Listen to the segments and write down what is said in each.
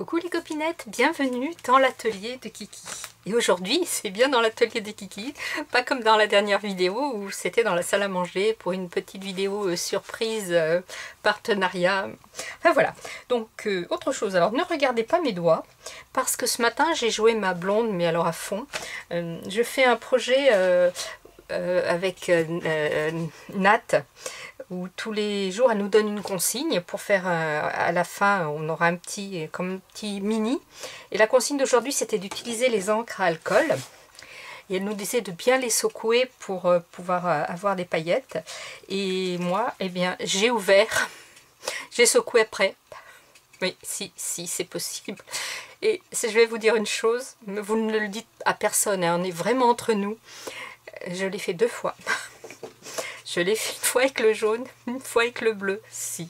Coucou les copinettes, bienvenue dans l'atelier de Kiki. Et aujourd'hui, c'est bien dans l'atelier de Kiki, pas comme dans la dernière vidéo où c'était dans la salle à manger pour une petite vidéo surprise, partenariat. Enfin voilà, donc autre chose. Alors ne regardez pas mes doigts, parce que ce matin j'ai joué ma blonde, mais alors à fond. Je fais un projet avec Nat, où tous les jours elle nous donne une consigne pour faire à la fin on aura un petit mini, et la consigne d'aujourd'hui c'était d'utiliser les encres à alcool et elle nous disait de bien les secouer pour pouvoir avoir des paillettes. Et moi eh bien j'ai ouvert, j'ai secoué après, oui si c'est possible. Et je vais vous dire une chose, vous ne le dites à personne, hein, on est vraiment entre nous, je l'ai fait 2 fois. Je l'ai fait une fois avec le jaune, une fois avec le bleu. Si.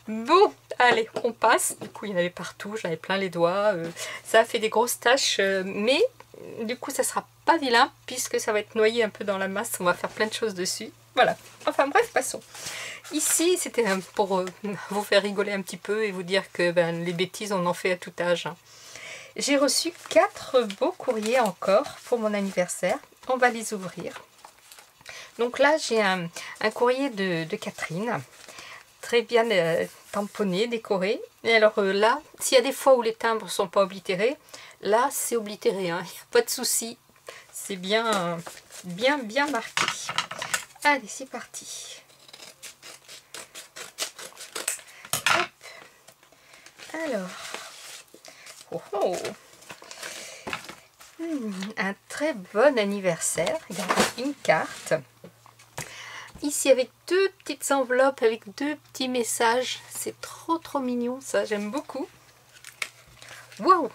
Bon, allez, on passe. Du coup, il y en avait partout, j'avais plein les doigts. Ça a fait des grosses taches, mais du coup, ça sera pas vilain puisque ça va être noyé un peu dans la masse. On va faire plein de choses dessus. Voilà. Enfin bref, passons. Ici, c'était pour vous faire rigoler un petit peu et vous dire que les bêtises, on en fait à tout âge. J'ai reçu 4 beaux courriers encore pour mon anniversaire. On va les ouvrir. Donc là, j'ai un courrier de Catherine, très bien tamponné, décoré. Et alors là, s'il y a des fois où les timbres ne sont pas oblitérés, là, c'est oblitéré, hein. Il n'y a pas de souci. C'est bien marqué. Allez, c'est parti. Hop. Alors, un très bon anniversaire. Regardez, une carte. Ici avec 2 petites enveloppes avec 2 petits messages. C'est trop mignon, ça, j'aime beaucoup. Waouh!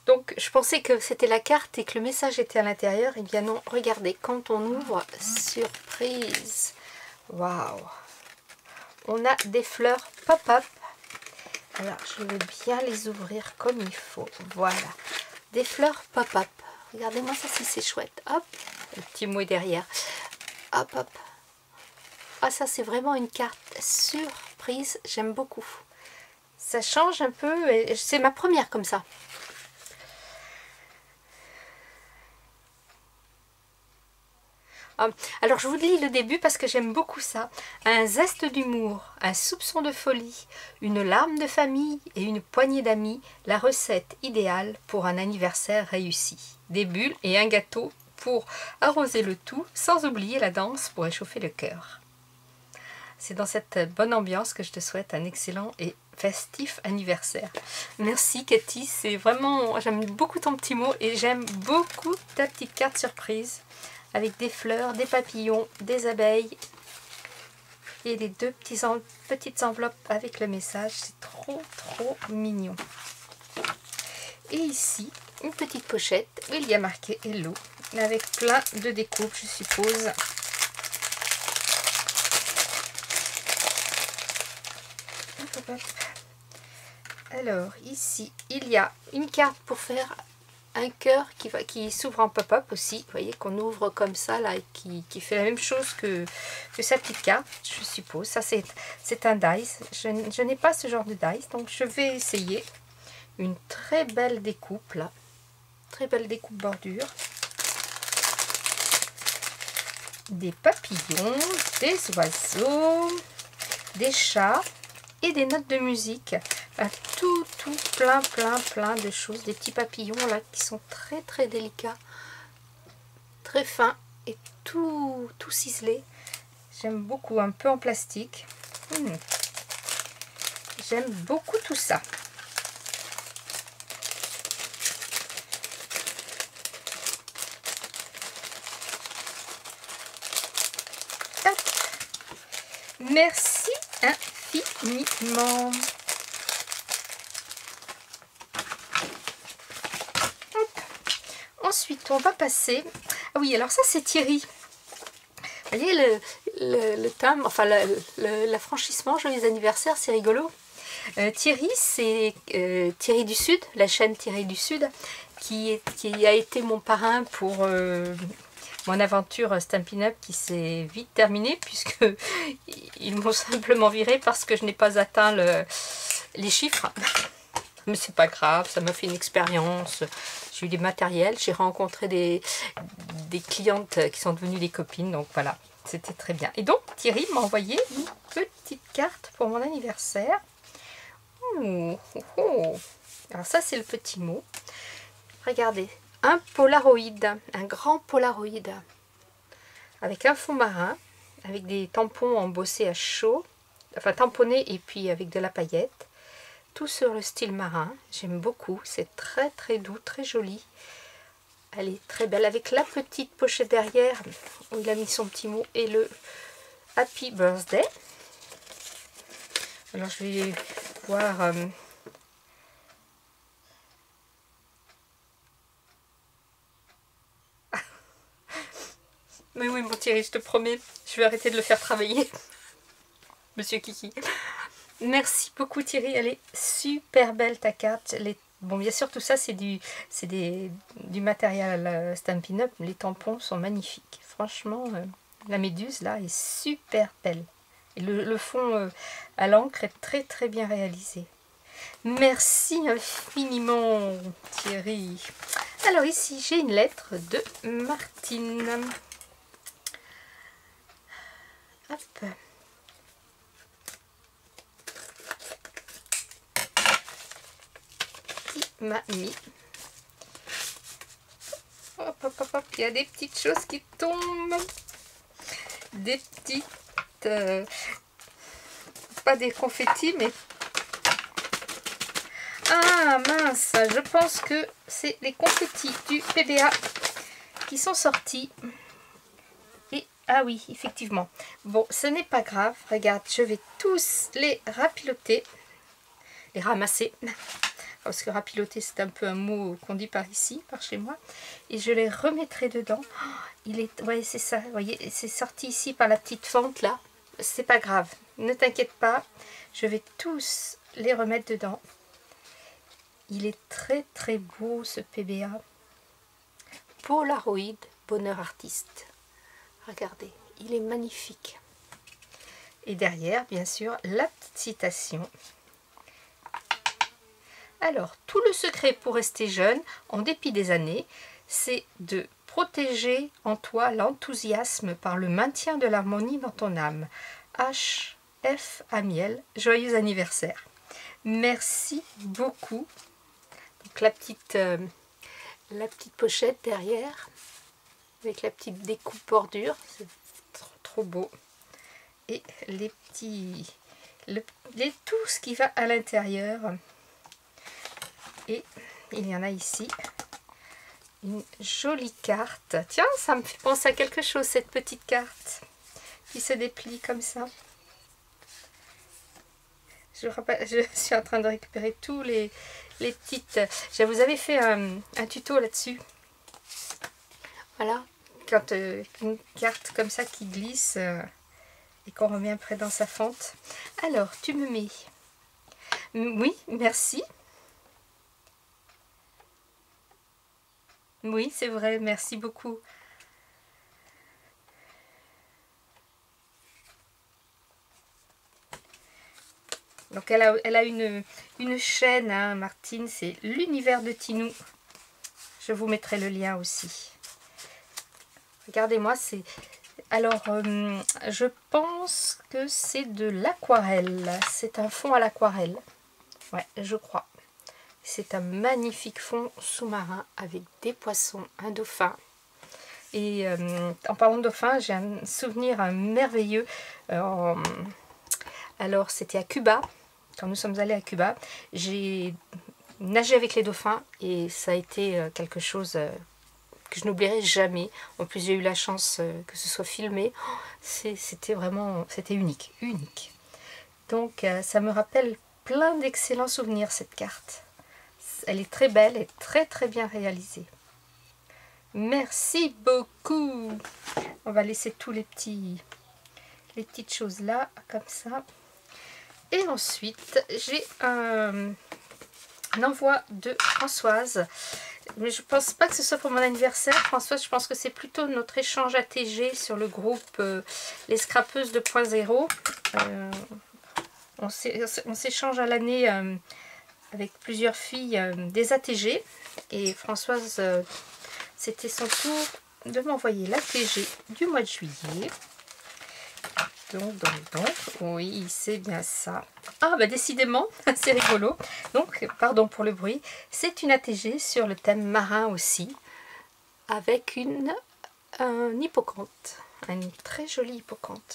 Donc je pensais que c'était la carte et que le message était à l'intérieur. Et bien non, regardez, quand on ouvre, surprise. Waouh! On a des fleurs pop-up. Alors je vais bien les ouvrir comme il faut. Voilà, des fleurs pop-up. Regardez-moi ça, si c'est chouette. Hop, le petit mot derrière. Hop, hop. Ah, ça c'est vraiment une carte surprise, j'aime beaucoup. Ça change un peu, c'est ma première comme ça. Alors je vous lis le début parce que j'aime beaucoup ça. Un zeste d'humour, un soupçon de folie, une larme de famille et une poignée d'amis, la recette idéale pour un anniversaire réussi. Des bulles et un gâteau pour arroser le tout, sans oublier la danse pour réchauffer le cœur. C'est dans cette bonne ambiance que je te souhaite un excellent et festif anniversaire. Merci Cathy, c'est vraiment, j'aime beaucoup ton petit mot et j'aime beaucoup ta petite carte surprise avec des fleurs, des papillons, des abeilles et les 2 petites enveloppes avec le message. C'est trop mignon. Et ici, une petite pochette où il y a marqué Hello avec plein de découpes, je suppose. Alors ici il y a une carte pour faire un cœur qui s'ouvre en pop-up aussi. Vous voyez qu'on ouvre comme ça là, et qui fait la même chose que sa petite carte, je suppose. Ça c'est un dice. Je n'ai pas ce genre de dice, donc je vais essayer. Une très belle découpe là, très belle découpe bordure. Des papillons, des oiseaux, des chats et des notes de musique. Tout plein de choses. Des petits papillons là qui sont très délicats, très fins et tout ciselé. J'aime beaucoup, un peu en plastique. J'aime beaucoup tout ça. Hop. Merci infiniment. Ensuite, on va passer... Ah oui, alors ça, c'est Thierry. Vous voyez, le timbre, enfin, l'affranchissement, joyeux anniversaire, c'est rigolo. Thierry, c'est Thierry du Sud, la chaîne Thierry du Sud, qui a été mon parrain pour mon aventure Stampin' Up qui s'est vite terminée, puisque ils m'ont simplement viré parce que je n'ai pas atteint les chiffres. Mais c'est pas grave, ça m'a fait une expérience. J'ai eu des matériels, j'ai rencontré des clientes qui sont devenues des copines, donc voilà, c'était très bien. Et donc Thierry m'a envoyé une petite carte pour mon anniversaire. Oh, oh, oh. Alors ça c'est le petit mot. Regardez, un Polaroid, un grand Polaroid, avec un fond marin, avec des tampons embossés à chaud, enfin tamponnés et puis avec de la paillette. Tout sur le style marin, j'aime beaucoup, c'est très très doux, très joli. Elle est très belle avec la petite pochette derrière où il a mis son petit mot et le Happy Birthday. Alors je vais voir... Mais oui mon Thierry, je te promets, je vais arrêter de le faire travailler. Monsieur Kiki. Merci beaucoup Thierry, elle est super belle ta carte. Bon bien sûr tout ça c'est du matériel Stampin' Up, les tampons sont magnifiques. Franchement la méduse là est super belle. Et le fond à l'encre est très très bien réalisé. Merci infiniment Thierry. Alors ici j'ai une lettre de Martine. Hop. M'a mis. Hop, hop, hop, hop. Il y a des petites choses qui tombent. Des petites... pas des confettis, mais... Ah mince, je pense que c'est les confettis du PBA qui sont sortis. Et ah oui, effectivement. Bon, ce n'est pas grave. Regarde, je vais tous les rapiloter. Les ramasser. Parce que rapiloter c'est un peu un mot qu'on dit par ici, par chez moi, et je les remettrai dedans. Oh, il est, ouais c'est ça, vous voyez, c'est sorti ici par la petite fente là, c'est pas grave, ne t'inquiète pas, je vais tous les remettre dedans. Il est très très beau ce PBA. Polaroid Bonheur Artiste, regardez, il est magnifique. Et derrière bien sûr la petite citation. Alors, tout le secret pour rester jeune, en dépit des années, c'est de protéger en toi l'enthousiasme par le maintien de l'harmonie dans ton âme. H.F. Amiel, joyeux anniversaire. Merci beaucoup. Donc, la petite pochette derrière, avec la petite découpe bordure, c'est trop beau. Et les petits... tout ce qui va à l'intérieur... Et il y en a ici une jolie carte. Tiens, ça me fait penser à quelque chose, cette petite carte qui se déplie comme ça. Je suis en train de récupérer tous les petites... Je vous avais fait un tuto là-dessus. Voilà, quand une carte comme ça qui glisse et qu'on remet après dans sa fente. Alors, tu me mets... Oui, merci. Oui, c'est vrai, merci beaucoup. Donc elle a une chaîne, hein, Martine, c'est l'univers de Tinou. Je vous mettrai le lien aussi. Regardez-moi, c'est... Alors, je pense que c'est de l'aquarelle. C'est un fond à l'aquarelle. Ouais, je crois. C'est un magnifique fond sous-marin avec des poissons, un dauphin. Et en parlant de dauphin, j'ai un souvenir merveilleux. Alors, c'était à Cuba. Quand nous sommes allés à Cuba, j'ai nagé avec les dauphins et ça a été quelque chose que je n'oublierai jamais. En plus, j'ai eu la chance que ce soit filmé. C'était vraiment, c'était unique. Donc, ça me rappelle plein d'excellents souvenirs, cette carte. Elle est très belle et très très bien réalisée. Merci beaucoup. On va laisser tous les petites choses là, comme ça. Et ensuite, j'ai un envoi de Françoise. Mais je pense pas que ce soit pour mon anniversaire. Françoise, je pense que c'est plutôt notre échange ATG sur le groupe Les Scrapeuses 2.0. On s'échange à l'année avec plusieurs filles des ATG. Et Françoise, c'était son tour de m'envoyer l'ATG du mois de juillet. Donc, oui, c'est bien ça. Ah, bah décidément, c'est rigolo. Donc, pardon pour le bruit, c'est une ATG sur le thème marin aussi, avec un hippocampe, un très joli hippocampe,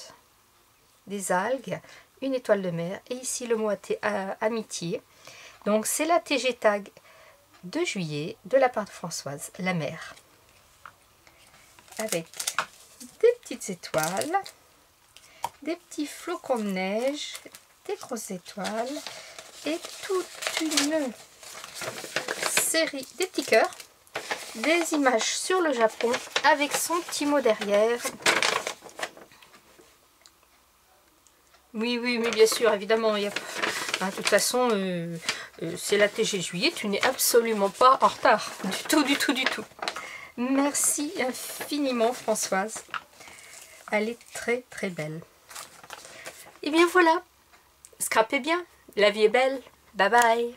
des algues, une étoile de mer, et ici le mot amitié. Donc, c'est l'ATG tag de juillet de la part de Françoise, la mer, avec des petites étoiles, des petits flocons de neige, des grosses étoiles et toute une série, des petits cœurs, des images sur le Japon avec son petit mot derrière. Oui, mais bien sûr, évidemment, il y a... de toute façon, c'est l'ATG juillet, tu n'es absolument pas en retard, du tout. Merci infiniment Françoise, elle est très belle. Et bien voilà, scrapez bien, la vie est belle, bye bye.